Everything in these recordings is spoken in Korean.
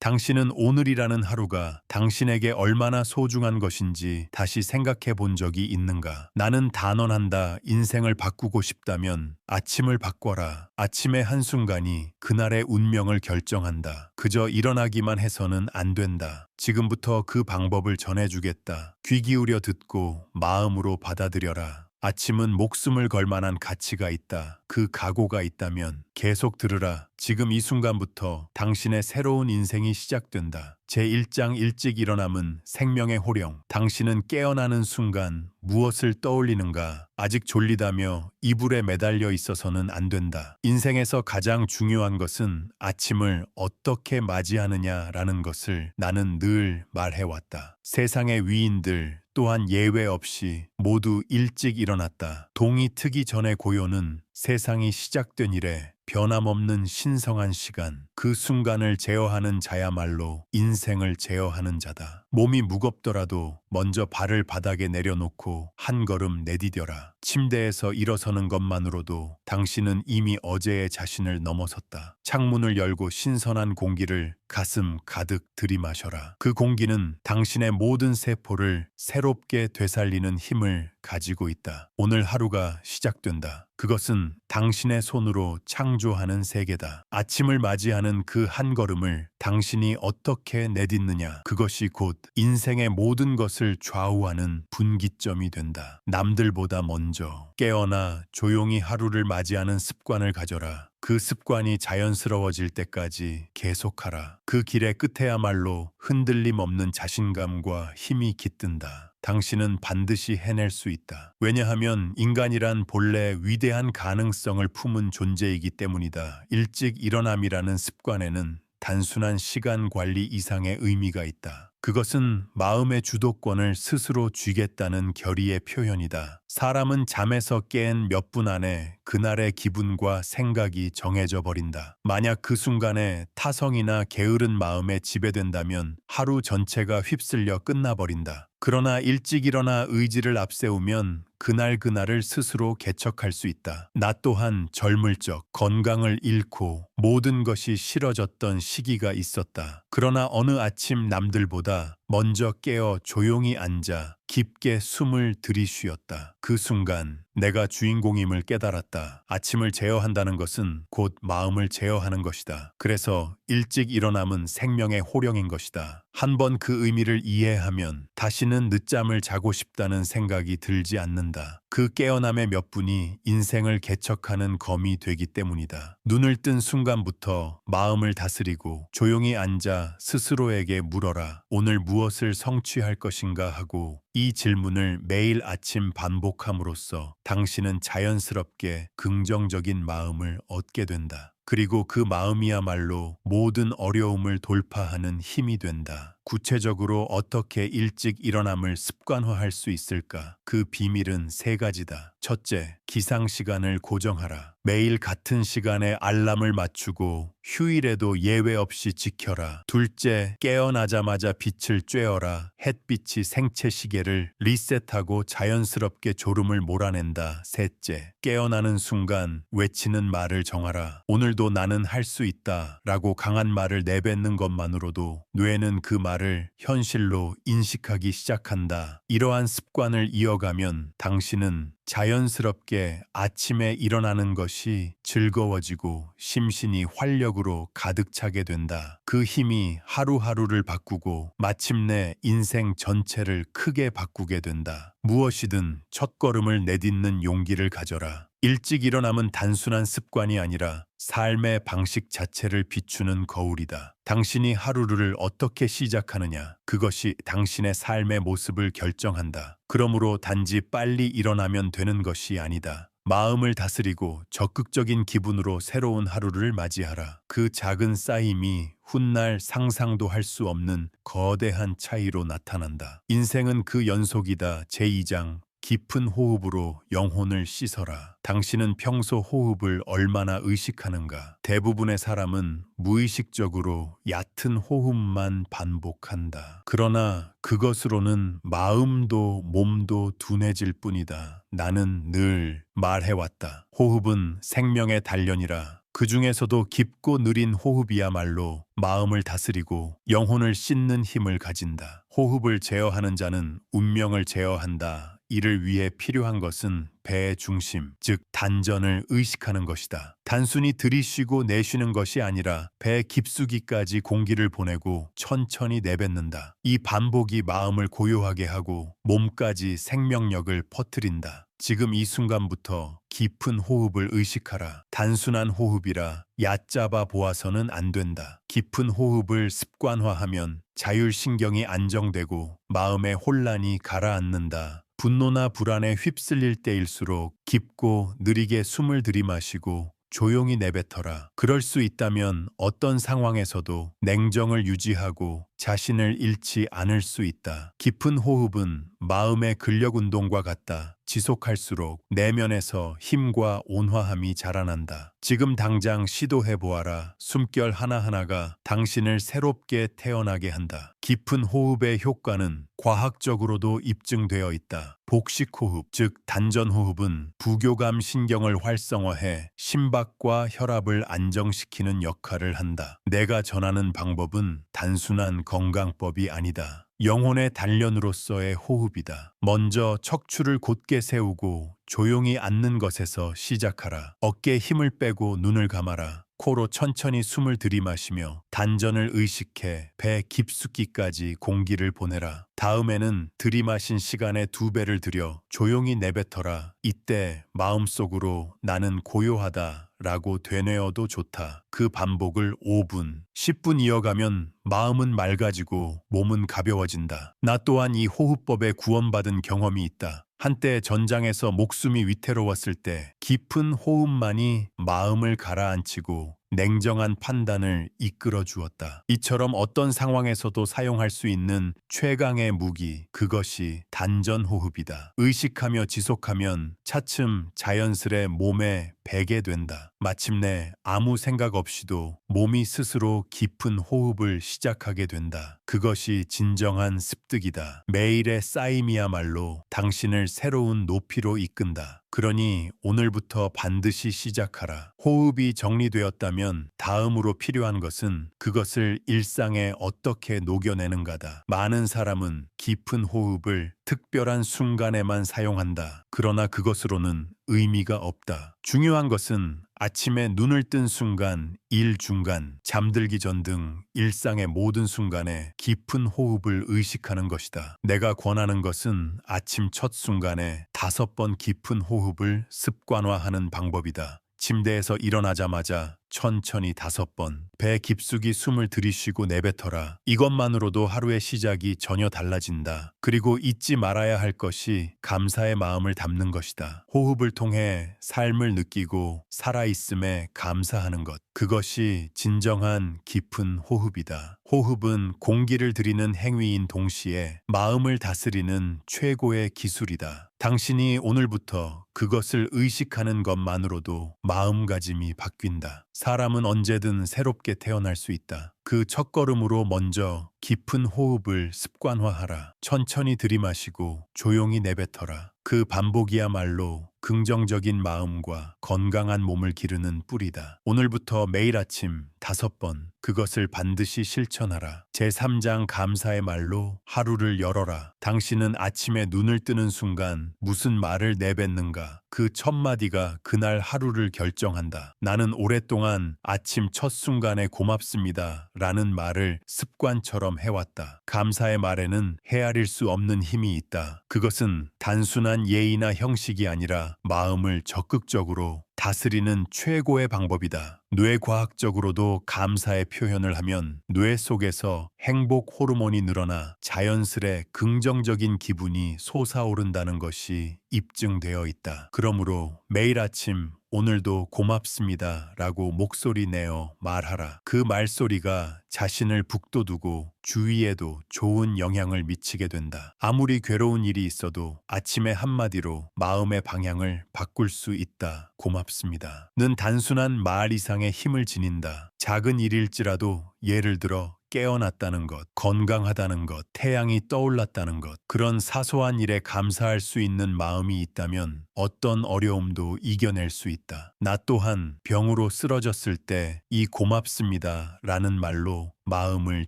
당신은 오늘이라는 하루가 당신에게 얼마나 소중한 것인지 다시 생각해 본 적이 있는가? 나는 단언한다. 인생을 바꾸고 싶다면 아침을 바꿔라. 아침의 한순간이 그날의 운명을 결정한다. 그저 일어나기만 해서는 안 된다. 지금부터 그 방법을 전해주겠다. 귀 기울여 듣고 마음으로 받아들여라. 아침은 목숨을 걸 만한 가치가 있다. 그 각오가 있다면 계속 들으라. 지금 이 순간부터 당신의 새로운 인생이 시작된다. 제1장 일찍 일어남은 생명의 호령. 당신은 깨어나는 순간 무엇을 떠올리는가? 아직 졸리다며 이불에 매달려 있어서는 안 된다. 인생에서 가장 중요한 것은 아침을 어떻게 맞이하느냐라는 것을 나는 늘 말해왔다. 세상의 위인들 또한 예외 없이 모두 일찍 일어났다. 동이 트기 전의 고요는 세상이 시작된 이래 변함없는 신성한 시간, 그 순간을 제어하는 자야말로 인생을 제어하는 자다. 몸이 무겁더라도 먼저 발을 바닥에 내려놓고 한 걸음 내디뎌라. 침대에서 일어서는 것만으로도 당신은 이미 어제의 자신을 넘어섰다. 창문을 열고 신선한 공기를 가슴 가득 들이마셔라. 그 공기는 당신의 모든 세포를 새롭게 되살리는 힘을 가지고 있다. 오늘 하루가 시작된다. 그것은 당신의 손으로 창조하는 세계다. 아침을 맞이하는 그 한 걸음을 당신이 어떻게 내딛느냐, 그것이 곧 인생의 모든 것을 좌우하는 분기점이 된다. 남들보다 먼저 깨어나 조용히 하루를 맞이하는 습관을 가져라. 그 습관이 자연스러워질 때까지 계속하라. 그 길의 끝에야말로 흔들림 없는 자신감과 힘이 깃든다. 당신은 반드시 해낼 수 있다. 왜냐하면 인간이란 본래 위대한 가능성을 품은 존재이기 때문이다. 일찍 일어남이라는 습관에는 단순한 시간 관리 이상의 의미가 있다. 그것은 마음의 주도권을 스스로 쥐겠다는 결의의 표현이다. 사람은 잠에서 깬 몇 분 안에 그날의 기분과 생각이 정해져 버린다. 만약 그 순간에 타성이나 게으른 마음에 지배된다면 하루 전체가 휩쓸려 끝나버린다. 그러나 일찍 일어나 의지를 앞세우면 그날을 스스로 개척할 수 있다. 나 또한 젊을 적 건강을 잃고 모든 것이 싫어졌던 시기가 있었다. 그러나 어느 아침 남들보다 먼저 깨어 조용히 앉아 깊게 숨을 들이쉬었다. 그 순간 내가 주인공임을 깨달았다. 아침을 제어한다는 것은 곧 마음을 제어하는 것이다. 그래서 일찍 일어남은 생명의 호령인 것이다. 한번 그 의미를 이해하면 다시는 늦잠을 자고 싶다는 생각이 들지 않는다. 그 깨어남의 몇 분이 인생을 개척하는 검이 되기 때문이다. 눈을 뜬 순간부터 마음을 다스리고 조용히 앉아 스스로에게 물어라. 오늘 무엇을 성취할 것인가 하고 이 질문을 매일 아침 반복함으로써 당신은 자연스럽게 긍정적인 마음을 얻게 된다. 그리고 그 마음이야말로 모든 어려움을 돌파하는 힘이 된다. 구체적으로 어떻게 일찍 일어남을 습관화할 수 있을까? 그 비밀은 세 가지다. 첫째, 기상 시간을 고정하라. 매일 같은 시간에 알람을 맞추고 휴일에도 예외 없이 지켜라. 둘째, 깨어나자마자 빛을 쬐어라. 햇빛이 생체 시계를 리셋하고 자연스럽게 졸음을 몰아낸다. 셋째, 깨어나는 순간 외치는 말을 정하라. 오늘도 나는 할 수 있다 라고 강한 말을 내뱉는 것만으로도 뇌는 그 말을 현실로 인식하기 시작한다. 이러한 습관을 이어가면 당신은 자연스럽게 아침에 일어나는 것이 즐거워지고 심신이 활력으로 가득 차게 된다. 그 힘이 하루하루를 바꾸고 마침내 인생 전체를 크게 바꾸게 된다. 무엇이든 첫걸음을 내딛는 용기를 가져라. 일찍 일어남은 단순한 습관이 아니라 삶의 방식 자체를 비추는 거울이다. 당신이 하루를 어떻게 시작하느냐, 그것이 당신의 삶의 모습을 결정한다. 그러므로 단지 빨리 일어나면 되는 것이 아니다. 마음을 다스리고 적극적인 기분으로 새로운 하루를 맞이하라. 그 작은 쌓임이 훗날 상상도 할 수 없는 거대한 차이로 나타난다. 인생은 그 연속이다. 제2장 깊은 호흡으로 영혼을 씻어라. 당신은 평소 호흡을 얼마나 의식하는가? 대부분의 사람은 무의식적으로 얕은 호흡만 반복한다. 그러나 그것으로는 마음도 몸도 둔해질 뿐이다. 나는 늘 말해왔다. 호흡은 생명의 단련이라. 그 중에서도 깊고 느린 호흡이야말로 마음을 다스리고 영혼을 씻는 힘을 가진다. 호흡을 제어하는 자는 운명을 제어한다. 이를 위해 필요한 것은 배의 중심, 즉 단전을 의식하는 것이다. 단순히 들이쉬고 내쉬는 것이 아니라 배 깊숙이까지 공기를 보내고 천천히 내뱉는다. 이 반복이 마음을 고요하게 하고 몸까지 생명력을 퍼뜨린다. 지금 이 순간부터 깊은 호흡을 의식하라. 단순한 호흡이라 얕잡아 보아서는 안 된다. 깊은 호흡을 습관화하면 자율신경이 안정되고 마음의 혼란이 가라앉는다. 분노나 불안에 휩쓸릴 때일수록 깊고 느리게 숨을 들이마시고 조용히 내뱉어라. 그럴 수 있다면 어떤 상황에서도 냉정을 유지하고 자신을 잃지 않을 수 있다. 깊은 호흡은 마음의 근력 운동과 같다. 지속할수록 내면에서 힘과 온화함이 자라난다. 지금 당장 시도해 보아라. 숨결 하나하나가 당신을 새롭게 태어나게 한다. 깊은 호흡의 효과는 과학적으로도 입증되어 있다. 복식 호흡, 즉 단전 호흡은 부교감 신경을 활성화해 심박과 혈압을 안정시키는 역할을 한다. 내가 전하는 방법은 단순한 건강법이 아니다. 영혼의 단련으로서의 호흡이다. 먼저 척추를 곧게 세우고 조용히 앉는 것에서 시작하라. 어깨에 힘을 빼고 눈을 감아라. 코로 천천히 숨을 들이마시며 단전을 의식해 배 깊숙이까지 공기를 보내라. 다음에는 들이마신 시간의 2배를 들여 조용히 내뱉어라. 이때 마음속으로 나는 고요하다 라고 되뇌어도 좋다. 그 반복을 5분, 10분 이어가면 마음은 맑아지고 몸은 가벼워진다. 나 또한 이 호흡법에 구원받은 경험이 있다. 한때 전장에서 목숨이 위태로웠을 때 깊은 호흡만이 마음을 가라앉히고 냉정한 판단을 이끌어 주었다. 이처럼 어떤 상황에서도 사용할 수 있는 최강의 무기, 그것이 단전 호흡이다. 의식하며 지속하면 차츰 자연스레 몸에 배게 된다. 마침내 아무 생각 없이도 몸이 스스로 깊은 호흡을 시작하게 된다. 그것이 진정한 습득이다. 매일의 쌓임이야말로 당신을 새로운 높이로 이끈다. 그러니 오늘부터 반드시 시작하라. 호흡이 정리되었다면 다음으로 필요한 것은 그것을 일상에 어떻게 녹여내는가다. 많은 사람은 깊은 호흡을 특별한 순간에만 사용한다. 그러나 그것으로는 의미가 없다. 중요한 것은 아침에 눈을 뜬 순간, 일 중간, 잠들기 전 등 일상의 모든 순간에 깊은 호흡을 의식하는 것이다. 내가 권하는 것은 아침 첫 순간에 5번 깊은 호흡을 습관화하는 방법이다. 침대에서 일어나자마자 천천히 5번, 배 깊숙이 숨을 들이쉬고 내뱉어라. 이것만으로도 하루의 시작이 전혀 달라진다. 그리고 잊지 말아야 할 것이 감사의 마음을 담는 것이다. 호흡을 통해 삶을 느끼고 살아있음에 감사하는 것. 그것이 진정한 깊은 호흡이다. 호흡은 공기를 들이는 행위인 동시에 마음을 다스리는 최고의 기술이다. 당신이 오늘부터 그것을 의식하는 것만으로도 마음가짐이 바뀐다. 사람은 언제든 새롭게 태어날 수 있다. 그 첫걸음으로 먼저 깊은 호흡을 습관화하라. 천천히 들이마시고 조용히 내뱉어라. 그 반복이야말로 긍정적인 마음과 건강한 몸을 기르는 뿌리다. 오늘부터 매일 아침 5번 그것을 반드시 실천하라. 제3장 감사의 말로 하루를 열어라. 당신은 아침에 눈을 뜨는 순간 무슨 말을 내뱉는가? 그 첫 마디가 그날 하루를 결정한다. 나는 오랫동안 아침 첫 순간에 고맙습니다 라는 말을 습관처럼 해왔다. 감사의 말에는 헤아릴 수 없는 힘이 있다. 그것은 단순한 예의나 형식이 아니라 마음을 적극적으로 다스리는 최고의 방법이다. 뇌과학적으로도 감사의 표현을 하면 뇌 속에서 행복 호르몬이 늘어나 자연스레 긍정적인 기분이 솟아오른다는 것이 입증되어 있다. 그러므로 매일 아침 오늘도 고맙습니다 라고 목소리 내어 말하라. 그 말소리가 자신을 북돋우고 주위에도 좋은 영향을 미치게 된다. 아무리 괴로운 일이 있어도 아침의 한마디로 마음의 방향을 바꿀 수 있다. 고맙습니다. 는 단순한 말 이상의 힘을 지닌다. 작은 일일지라도 예를 들어 깨어났다는 것, 건강하다는 것, 태양이 떠올랐다는 것, 그런 사소한 일에 감사할 수 있는 마음이 있다면 어떤 어려움도 이겨낼 수 있다. 나 또한 병으로 쓰러졌을 때 이 고맙습니다 라는 말로 마음을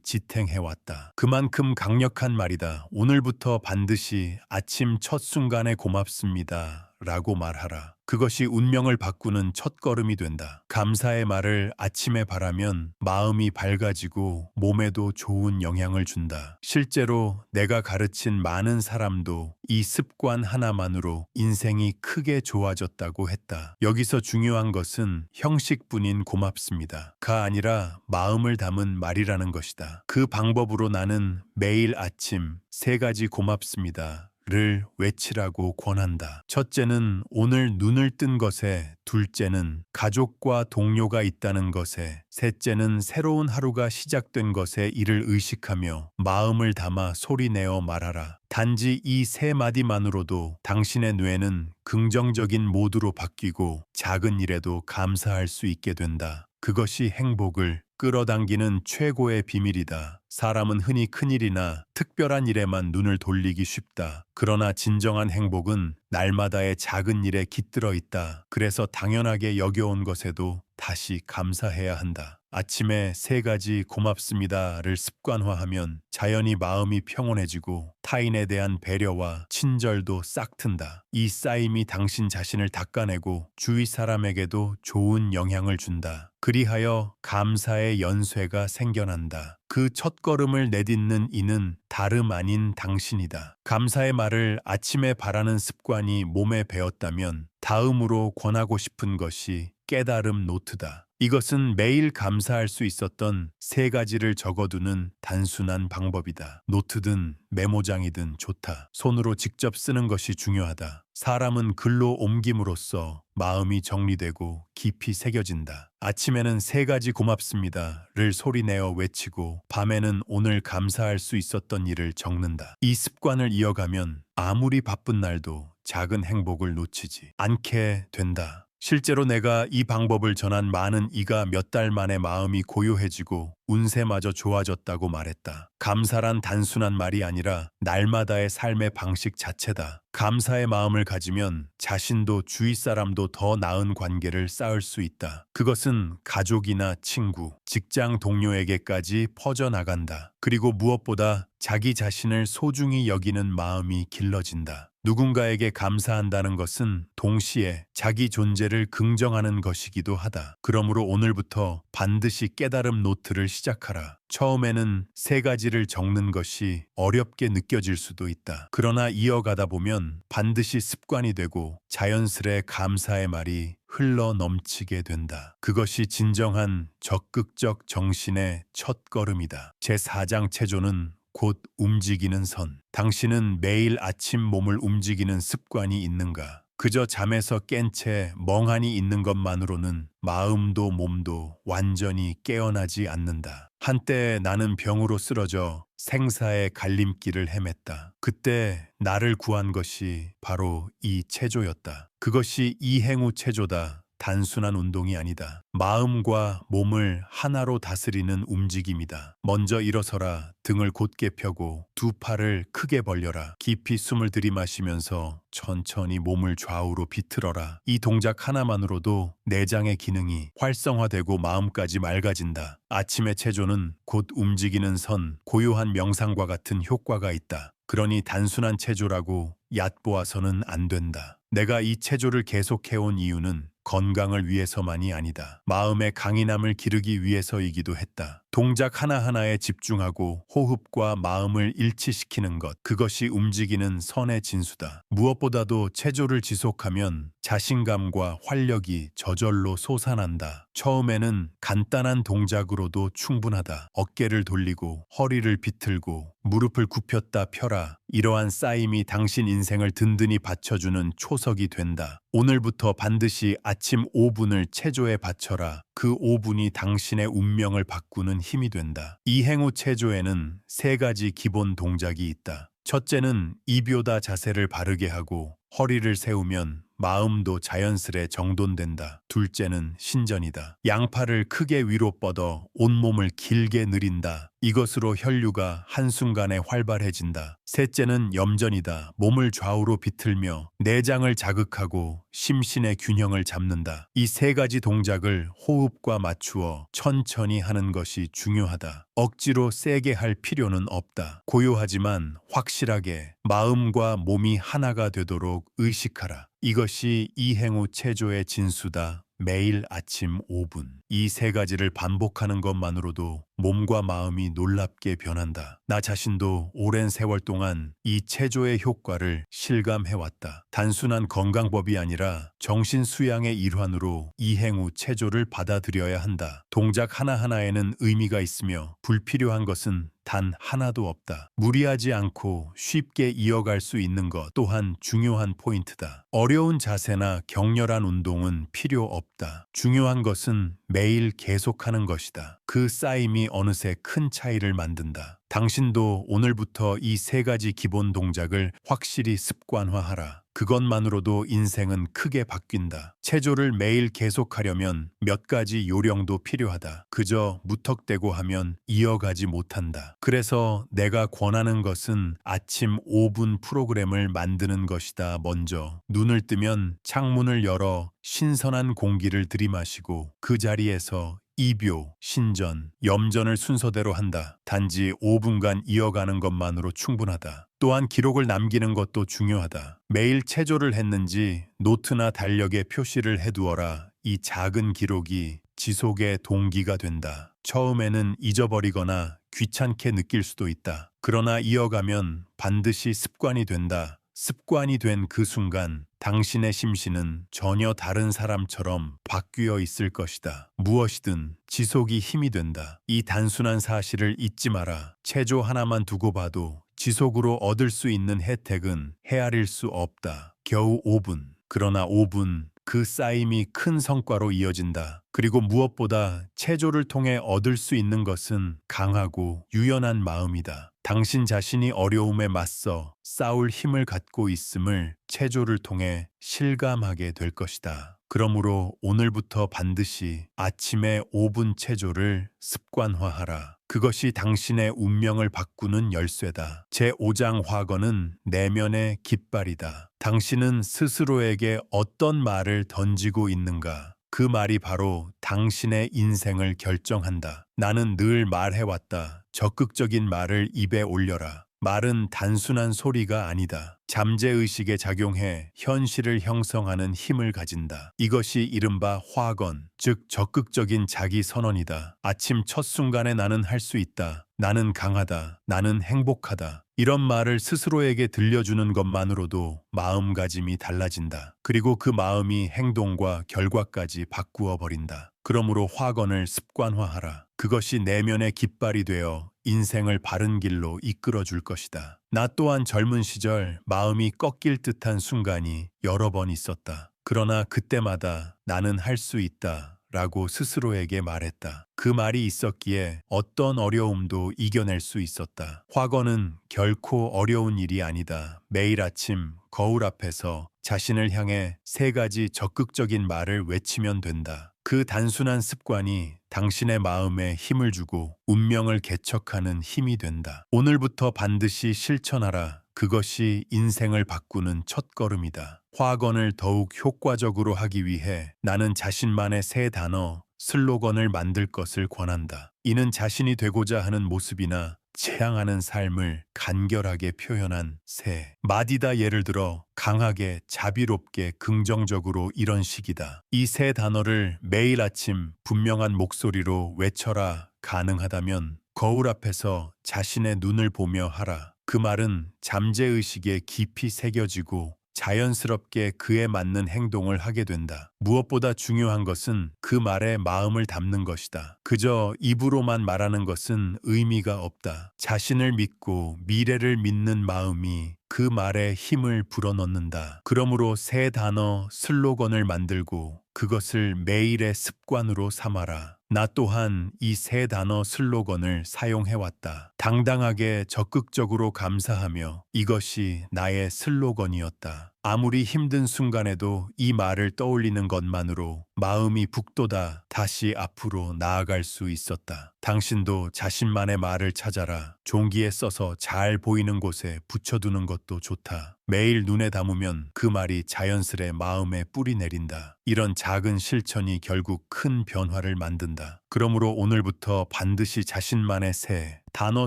지탱해왔다. 그만큼 강력한 말이다. 오늘부터 반드시 아침 첫 순간에 고맙습니다 라고 말하라. 그것이 운명을 바꾸는 첫걸음이 된다. 감사의 말을 아침에 바라면 마음이 밝아지고 몸에도 좋은 영향을 준다. 실제로 내가 가르친 많은 사람도 이 습관 하나만으로 인생이 크게 좋아졌다고 했다. 여기서 중요한 것은 형식뿐인 고맙습니다가 아니라 마음을 담은 말이라는 것이다. 그 방법으로 나는 매일 아침 3가지 고맙습니다 를 외치라고 권한다. 첫째는 오늘 눈을 뜬 것에, 둘째는 가족과 동료가 있다는 것에, 셋째는 새로운 하루가 시작된 것에 이를 의식하며 마음을 담아 소리내어 말하라. 단지 이 3마디만으로도 당신의 뇌는 긍정적인 모드로 바뀌고 작은 일에도 감사할 수 있게 된다. 그것이 행복을 끌어당기는 최고의 비밀이다. 사람은 흔히 큰일이나 특별한 일에만 눈을 돌리기 쉽다. 그러나 진정한 행복은 날마다의 작은 일에 깃들어 있다. 그래서 당연하게 여겨온 것에도 다시 감사해야 한다. 아침에 3가지 고맙습니다를 습관화하면 자연히 마음이 평온해지고 타인에 대한 배려와 친절도 싹 튼다. 이 쌓임이 당신 자신을 닦아내고 주위 사람에게도 좋은 영향을 준다. 그리하여 감사의 연쇄가 생겨난다. 그 첫걸음을 내딛는 이는 다름 아닌 당신이다. 감사의 말을 아침에 바라는 습관이 몸에 배었다면 다음으로 권하고 싶은 것이 깨달음 노트다. 이것은 매일 감사할 수 있었던 3가지를 적어두는 단순한 방법이다. 노트든 메모장이든 좋다. 손으로 직접 쓰는 것이 중요하다. 사람은 글로 옮김으로써 마음이 정리되고 깊이 새겨진다. 아침에는 3가지 고맙습니다를 소리내어 외치고 밤에는 오늘 감사할 수 있었던 일을 적는다. 이 습관을 이어가면 아무리 바쁜 날도 작은 행복을 놓치지 않게 된다. 실제로 내가 이 방법을 전한 많은 이가 몇 달 만에 마음이 고요해지고 운세마저 좋아졌다고 말했다. 감사란 단순한 말이 아니라 날마다의 삶의 방식 자체다. 감사의 마음을 가지면 자신도 주위 사람도 더 나은 관계를 쌓을 수 있다. 그것은 가족이나 친구, 직장 동료에게까지 퍼져나간다. 그리고 무엇보다 자기 자신을 소중히 여기는 마음이 길러진다. 누군가에게 감사한다는 것은 동시에 자기 존재를 긍정하는 것이기도 하다. 그러므로 오늘부터 반드시 깨달음 노트를 시작하라. 처음에는 3가지를 적는 것이 어렵게 느껴질 수도 있다. 그러나 이어가다 보면 반드시 습관이 되고 자연스레 감사의 말이 흘러 넘치게 된다. 그것이 진정한 적극적 정신의 첫걸음이다. 제4장 체조는 곧 움직이는 선. 당신은 매일 아침 몸을 움직이는 습관이 있는가? 그저 잠에서 깬 채 멍하니 있는 것만으로는 마음도 몸도 완전히 깨어나지 않는다. 한때 나는 병으로 쓰러져 생사의 갈림길을 헤맸다. 그때 나를 구한 것이 바로 이 체조였다. 그것이 이행우 체조다. 단순한 운동이 아니다. 마음과 몸을 하나로 다스리는 움직임이다. 먼저 일어서라. 등을 곧게 펴고 두 팔을 크게 벌려라. 깊이 숨을 들이마시면서 천천히 몸을 좌우로 비틀어라. 이 동작 하나만으로도 내장의 기능이 활성화되고 마음까지 맑아진다. 아침의 체조는 곧 움직이는 선, 고요한 명상과 같은 효과가 있다. 그러니 단순한 체조라고 얕보아서는 안 된다. 내가 이 체조를 계속해온 이유는 건강을 위해서만이 아니다. 마음의 강인함을 기르기 위해서이기도 했다. 동작 하나하나에 집중하고 호흡과 마음을 일치시키는 것, 그것이 움직이는 선의 진수다. 무엇보다도 체조를 지속하면 자신감과 활력이 저절로 솟아난다. 처음에는 간단한 동작으로도 충분하다. 어깨를 돌리고 허리를 비틀고 무릎을 굽혔다 펴라. 이러한 쌓임이 당신 인생을 든든히 받쳐주는 초석이 된다. 오늘부터 반드시 아침 5분을 체조에 바쳐라. 그 5분이 당신의 운명을 바꾸는 힘이 된다. 이행우 체조에는 3가지 기본 동작이 있다. 첫째는 이묘다 자세를 바르게 하고 허리를 세우면 마음도 자연스레 정돈된다. 둘째는 신전이다. 양팔을 크게 위로 뻗어 온몸을 길게 늘린다. 이것으로 혈류가 한순간에 활발해진다. 셋째는 염전이다. 몸을 좌우로 비틀며 내장을 자극하고 심신의 균형을 잡는다. 이 세 가지 동작을 호흡과 맞추어 천천히 하는 것이 중요하다. 억지로 세게 할 필요는 없다. 고요하지만 확실하게 마음과 몸이 하나가 되도록 의식하라. 이것이 이행후 체조의 진수다. 매일 아침 5분. 이 세 가지를 반복하는 것만으로도 몸과 마음이 놀랍게 변한다. 나 자신도 오랜 세월 동안 이 체조의 효과를 실감해왔다. 단순한 건강법이 아니라 정신 수양의 일환으로 이행후 체조를 받아들여야 한다. 동작 하나하나에는 의미가 있으며 불필요한 것은 단 하나도 없다. 무리하지 않고 쉽게 이어갈 수 있는 것 또한 중요한 포인트다. 어려운 자세나 격렬한 운동은 필요 없다. 중요한 것은 매일 계속하는 것이다. 그 쌓임이 어느새 큰 차이를 만든다. 당신도 오늘부터 이 세 가지 기본 동작을 확실히 습관화하라. 그것만으로도 인생은 크게 바뀐다. 체조를 매일 계속하려면 몇 가지 요령도 필요하다. 그저 무턱대고 하면 이어가지 못한다. 그래서 내가 권하는 것은 아침 5분 프로그램을 만드는 것이다. 먼저 눈을 뜨면 창문을 열어 신선한 공기를 들이마시고 그 자리에서 이묘, 신전, 염전을 순서대로 한다. 단지 5분간 이어가는 것만으로 충분하다. 또한 기록을 남기는 것도 중요하다. 매일 체조를 했는지 노트나 달력에 표시를 해두어라. 이 작은 기록이 지속의 동기가 된다. 처음에는 잊어버리거나 귀찮게 느낄 수도 있다. 그러나 이어가면 반드시 습관이 된다. 습관이 된 그 순간 당신의 심신은 전혀 다른 사람처럼 바뀌어 있을 것이다. 무엇이든 지속이 힘이 된다. 이 단순한 사실을 잊지 마라. 체조 하나만 두고 봐도 지속으로 얻을 수 있는 혜택은 헤아릴 수 없다. 겨우 5분. 그러나 5분 그 쌓임이 큰 성과로 이어진다. 그리고 무엇보다 체조를 통해 얻을 수 있는 것은 강하고 유연한 마음이다. 당신 자신이 어려움에 맞서 싸울 힘을 갖고 있음을 체조를 통해 실감하게 될 것이다. 그러므로 오늘부터 반드시 아침에 5분 체조를 습관화하라. 그것이 당신의 운명을 바꾸는 열쇠다. 제5장 화건은 내면의 깃발이다. 당신은 스스로에게 어떤 말을 던지고 있는가? 그 말이 바로 당신의 인생을 결정한다. 나는 늘 말해왔다. 적극적인 말을 입에 올려라. 말은 단순한 소리가 아니다. 잠재의식에 작용해 현실을 형성하는 힘을 가진다. 이것이 이른바 화건, 즉 적극적인 자기 선언이다. 아침 첫 순간에 나는 할 수 있다. 나는 강하다. 나는 행복하다. 이런 말을 스스로에게 들려주는 것만으로도 마음가짐이 달라진다. 그리고 그 마음이 행동과 결과까지 바꾸어 버린다. 그러므로 화건을 습관화하라. 그것이 내면의 깃발이 되어 인생을 바른 길로 이끌어 줄 것이다. 나 또한 젊은 시절 마음이 꺾일 듯한 순간이 여러 번 있었다. 그러나 그때마다 나는 할 수 있다. 라고 스스로에게 말했다. 그 말이 있었기에 어떤 어려움도 이겨낼 수 있었다. 화건은 결코 어려운 일이 아니다. 매일 아침 거울 앞에서 자신을 향해 세 가지 적극적인 말을 외치면 된다. 그 단순한 습관이 당신의 마음에 힘을 주고 운명을 개척하는 힘이 된다. 오늘부터 반드시 실천하라. 그것이 인생을 바꾸는 첫걸음이다. 화건을 더욱 효과적으로 하기 위해 나는 자신만의 새 단어, 슬로건을 만들 것을 권한다. 이는 자신이 되고자 하는 모습이나 지향하는 삶을 간결하게 표현한 새 마디다. 예를 들어 강하게, 자비롭게, 긍정적으로 이런 식이다. 이 세 단어를 매일 아침 분명한 목소리로 외쳐라. 가능하다면 거울 앞에서 자신의 눈을 보며 하라. 그 말은 잠재의식에 깊이 새겨지고 자연스럽게 그에 맞는 행동을 하게 된다. 무엇보다 중요한 것은 그 말에 마음을 담는 것이다. 그저 입으로만 말하는 것은 의미가 없다. 자신을 믿고 미래를 믿는 마음이 그 말에 힘을 불어넣는다. 그러므로 새 단어, 슬로건을 만들고 그것을 매일의 습관으로 삼아라. 나 또한 이 세 단어 슬로건을 사용해왔다. 당당하게 적극적으로 감사하며 이것이 나의 슬로건이었다. 아무리 힘든 순간에도 이 말을 떠올리는 것만으로 마음이 북돋아 다시 앞으로 나아갈 수 있었다. 당신도 자신만의 말을 찾아라. 종기에 써서 잘 보이는 곳에 붙여두는 것도 좋다. 매일 눈에 담으면 그 말이 자연스레 마음에 뿌리 내린다. 이런 작은 실천이 결국 큰 변화를 만든다. 그러므로 오늘부터 반드시 자신만의 새 단어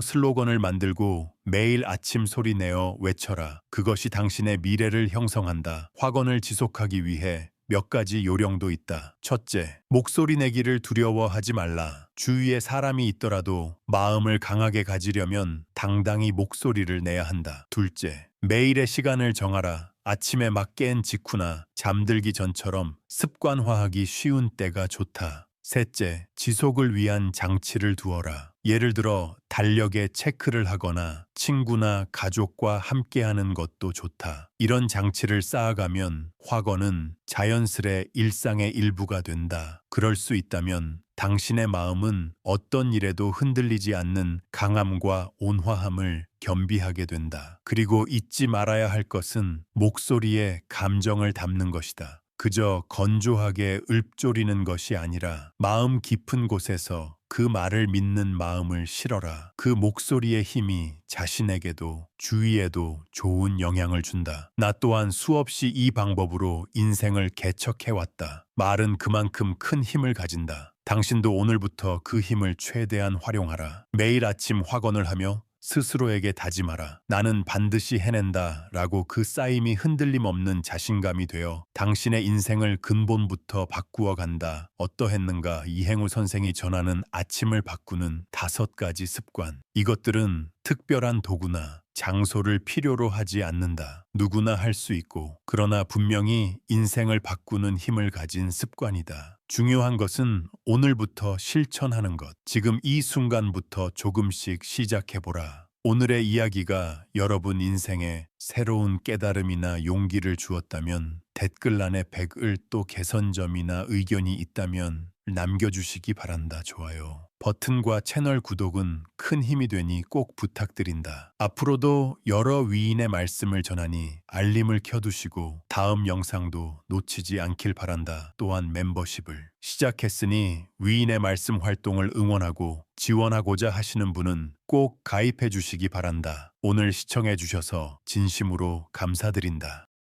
슬로건을 만들고 매일 아침 소리 내어 외쳐라. 그것이 당신의 미래를 형성한다. 확언을 지속하기 위해 몇 가지 요령도 있다. 첫째, 목소리 내기를 두려워하지 말라. 주위에 사람이 있더라도 마음을 강하게 가지려면 당당히 목소리를 내야 한다. 둘째, 매일의 시간을 정하라. 아침에 막 깬 직후나 잠들기 전처럼 습관화하기 쉬운 때가 좋다. 셋째, 지속을 위한 장치를 두어라. 예를 들어 달력에 체크를 하거나 친구나 가족과 함께하는 것도 좋다. 이런 장치를 쌓아가면 확언은 자연스레 일상의 일부가 된다. 그럴 수 있다면 당신의 마음은 어떤 일에도 흔들리지 않는 강함과 온화함을 겸비하게 된다. 그리고 잊지 말아야 할 것은 목소리에 감정을 담는 것이다. 그저 건조하게 읊조리는 것이 아니라 마음 깊은 곳에서 그 말을 믿는 마음을 실어라. 그 목소리의 힘이 자신에게도 주위에도 좋은 영향을 준다. 나 또한 수없이 이 방법으로 인생을 개척해왔다. 말은 그만큼 큰 힘을 가진다. 당신도 오늘부터 그 힘을 최대한 활용하라. 매일 아침 확언을 하며 스스로에게 다짐하라. 나는 반드시 해낸다 라고 그 쌓임이 흔들림 없는 자신감이 되어 당신의 인생을 근본부터 바꾸어 간다. 어떠했는가? 이행우 선생이 전하는 아침을 바꾸는 5가지 습관. 이것들은 특별한 도구나 장소를 필요로 하지 않는다. 누구나 할 수 있고, 그러나 분명히 인생을 바꾸는 힘을 가진 습관이다. 중요한 것은 오늘부터 실천하는 것. 지금 이 순간부터 조금씩 시작해보라. 오늘의 이야기가 여러분 인생에 새로운 깨달음이나 용기를 주었다면 댓글란에 100을 또 개선점이나 의견이 있다면 남겨주시기 바란다. 좋아요 버튼과 채널 구독은 큰 힘이 되니 꼭 부탁드린다. 앞으로도 여러 위인의 말씀을 전하니 알림을 켜두시고 다음 영상도 놓치지 않길 바란다. 또한 멤버십을 시작했으니 위인의 말씀 활동을 응원하고 지원하고자 하시는 분은 꼭 가입해 주시기 바란다. 오늘 시청해 주셔서 진심으로 감사드린다.